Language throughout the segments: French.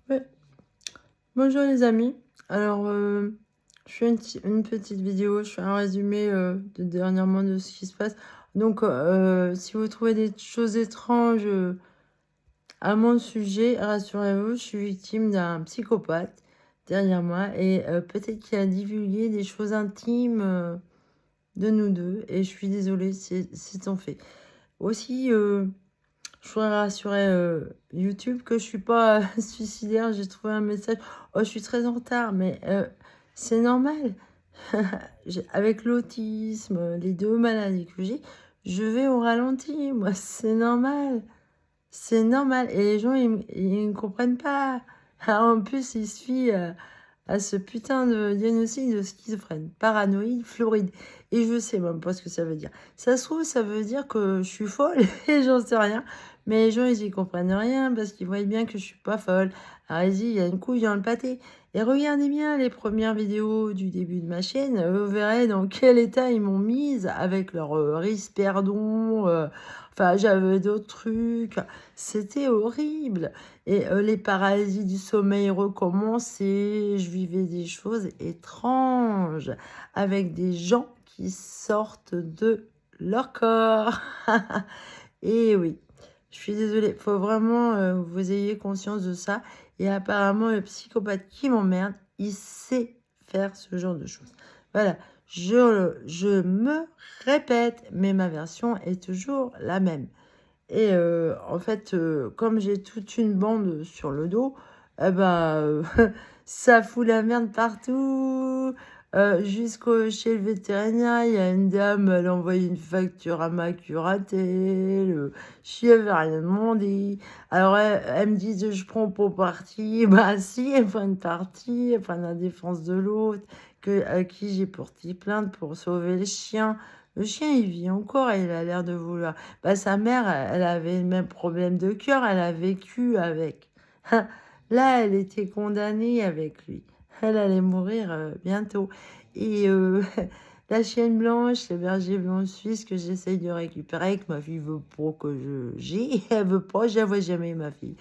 Ouais. Bonjour les amis. Alors, je fais une petite vidéo, je fais un résumé de dernièrement de ce qui se passe. Donc, si vous trouvez des choses étranges à mon sujet, rassurez-vous, je suis victime d'un psychopathe derrière moi et peut-être qu'il a divulgué des choses intimes de nous deux. Et je suis désolée si c'est en fait. Aussi, je voudrais rassurer YouTube que je suis pas suicidaire. J'ai trouvé un message. Oh, je suis très en retard, mais c'est normal. Avec l'autisme, les deux maladies que j'ai, je vais au ralenti. Moi, c'est normal. C'est normal. Et les gens, ils ne comprennent pas. En plus, ils se fient à ce putain de diagnostic de schizophrène, paranoïde, floride. Et je sais même pas ce que ça veut dire. Ça se trouve, ça veut dire que je suis folle et j'en sais rien. Mais les gens, ils y comprennent rien parce qu'ils voient bien que je suis pas folle. Allez-y, il y a une couille dans le pâté. Et regardez bien les premières vidéos du début de ma chaîne. Vous verrez dans quel état ils m'ont mise avec leur risperdon. Enfin, j'avais d'autres trucs. C'était horrible. Et les paralysies du sommeil recommençaient. Je vivais des choses étranges avec des gens qui sortent de leur corps. Et oui, je suis désolée. Il faut vraiment que vous ayez conscience de ça. Et apparemment, le psychopathe qui m'emmerde, il sait faire ce genre de choses. Voilà, je me répète, mais ma version est toujours la même. Et en fait, comme j'ai toute une bande sur le dos, eh ben, ça fout la merde partout. Chez le vétérinaire, il y a une dame, elle a envoyé une facture à ma curatelle. Je lui avais rien demandé. Alors, elle me dit je prends pour parti. Bah, si, elle prend une partie, elle prend la défense de l'autre, à qui j'ai porté plainte pour sauver le chien. Le chien, il vit encore et il a l'air de vouloir. Bah, sa mère, elle avait le même problème de cœur, elle a vécu avec. Là, elle était condamnée avec lui. Elle allait mourir bientôt. Et la chienne blanche, le berger blanc suisse que j'essaye de récupérer, que ma fille veut pas que j'ai, elle veut pas, je la vois jamais, ma fille.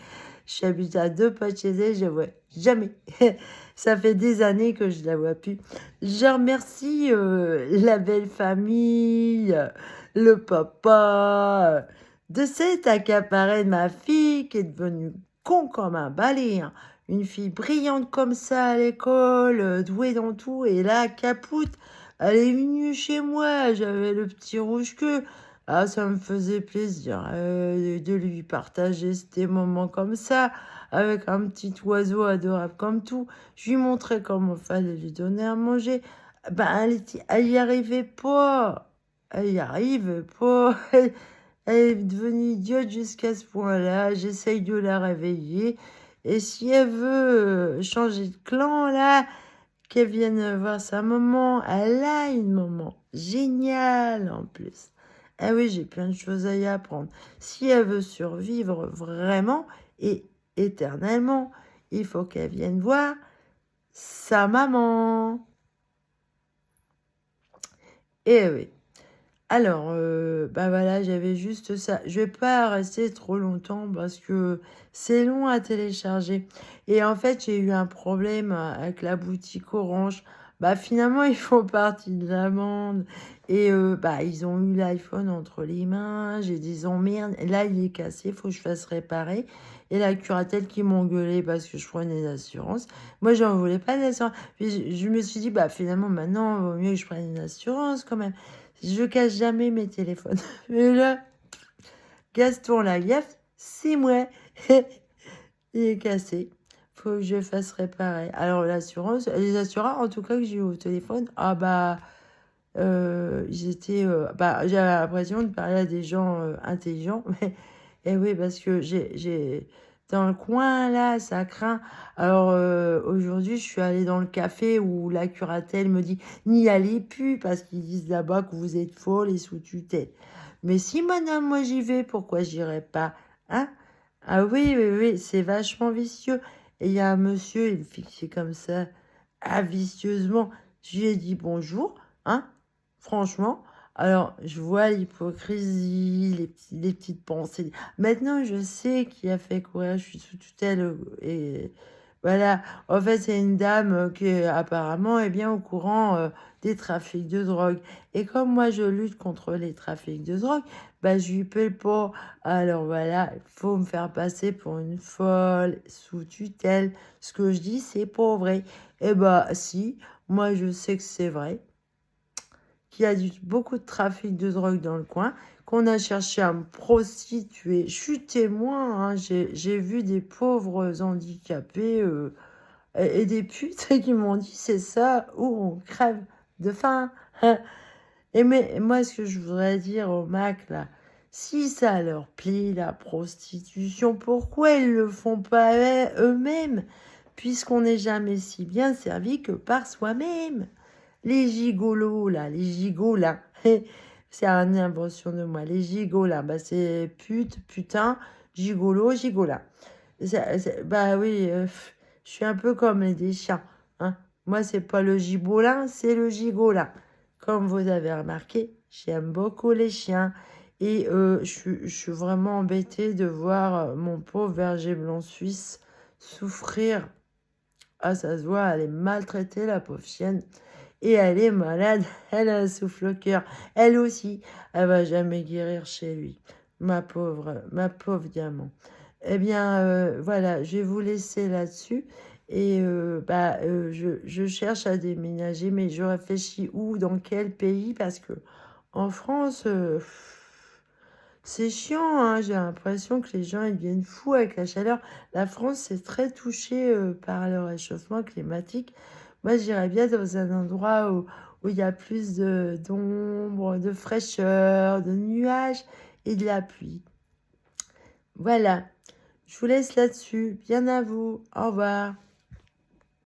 J'habite à 2 pas de chez elle, je la vois jamais. Ça fait des années que je la vois plus. Je remercie la belle famille, le papa, de cet accaparé de ma fille qui est devenue con comme un balai, hein. Une fille brillante comme ça à l'école, douée dans tout, et là, capoute, elle est venue chez moi, j'avais le petit rouge-queue. Ah, ça me faisait plaisir de lui partager ces moments comme ça, avec un petit oiseau adorable comme tout. Je lui montrais comment fallait lui donner à manger. Ben, elle y arrivait pas. Elle y arrive pas. Elle est devenue idiote jusqu'à ce point-là. J'essaye de la réveiller. Et si elle veut changer de clan, là, qu'elle vienne voir sa maman. Elle a une maman géniale en plus. Ah oui, j'ai plein de choses à y apprendre. Si elle veut survivre vraiment et éternellement, il faut qu'elle vienne voir sa maman. Et oui. Alors, bah voilà, j'avais juste ça. Je vais pas rester trop longtemps parce que c'est long à télécharger. Et en fait, j'ai eu un problème avec la boutique Orange. Bah finalement, ils font partie de la bande. Et bah, ils ont eu l'iPhone entre les mains. J'ai des emmerdes. Et là, il est cassé, il faut que je fasse réparer. Et la curatelle qui m'engueulait parce que je prenais l'assurance. Moi, j'en voulais pas d'assurance. Puis je me suis dit, bah finalement, maintenant, il vaut mieux que je prenne une assurance quand même. Je cache jamais mes téléphones. Mais là, Gaston Lagaffe, c'est moi. Il est cassé. Faut que je fasse réparer. Alors l'assurance, les assureurs en tout cas que j'ai eu au téléphone, ah bah ils étaient, bah j'avais l'impression de parler à des gens intelligents. Mais et oui parce que j'ai dans le coin là, ça craint. Alors aujourd'hui, je suis allée dans le café où la curatelle me dit n'y allez plus parce qu'ils disent là-bas que vous êtes folle et sous tutelle. Mais si madame, moi j'y vais, pourquoi j'irai pas? Hein? Ah oui, oui, oui, c'est vachement vicieux. Et il y a un monsieur, il me fixait comme ça, vicieusement. Je lui ai dit bonjour, hein, franchement. Alors, je vois l'hypocrisie, les petites pensées. Maintenant, je sais qui a fait courir, je suis sous tutelle. Et voilà, en fait, c'est une dame qui apparemment est bien au courant des trafics de drogue. Et comme moi, je lutte contre les trafics de drogue, bah, je lui paie pas. Alors voilà, il faut me faire passer pour une folle sous tutelle. Ce que je dis, c'est pas vrai. Eh bah, si, moi, je sais que c'est vrai qu'il y a beaucoup de trafic de drogue dans le coin, qu'on a cherché à me prostituer. Je suis témoin, hein, j'ai vu des pauvres handicapés et des putes qui m'ont dit c'est ça ou on crève de faim. Et mais moi, ce que je voudrais dire au Mac, là, si ça leur plaît, la prostitution, pourquoi ils le font pas eux-mêmes, puisqu'on n'est jamais si bien servi que par soi-même. Les gigolos, là, les gigots, là. C'est une invention de moi. Les gigots, là, bah, c'est pute, putain, gigolo, gigola. Bah oui, je suis un peu comme des chiens. Hein. Moi, c'est pas le gibolin, c'est le gigola. Comme vous avez remarqué, j'aime beaucoup les chiens. Et je suis vraiment embêtée de voir mon pauvre berger blanc suisse souffrir. Ah, ça se voit, elle est maltraitée, la pauvre chienne. Et elle est malade, elle a un souffle au cœur. Elle aussi, elle va jamais guérir chez lui. Ma pauvre diamant. Eh bien, voilà, je vais vous laisser là-dessus. Et je cherche à déménager, mais je réfléchis où, dans quel pays, parce que en France, c'est chiant, hein. J'ai l'impression que les gens ils deviennent fous avec la chaleur. La France, c'est très touché par le réchauffement climatique. Moi, j'irais bien dans un endroit où il y a plus d'ombre, de fraîcheur, de nuages et de la pluie. Voilà, je vous laisse là-dessus. Bien à vous. Au revoir.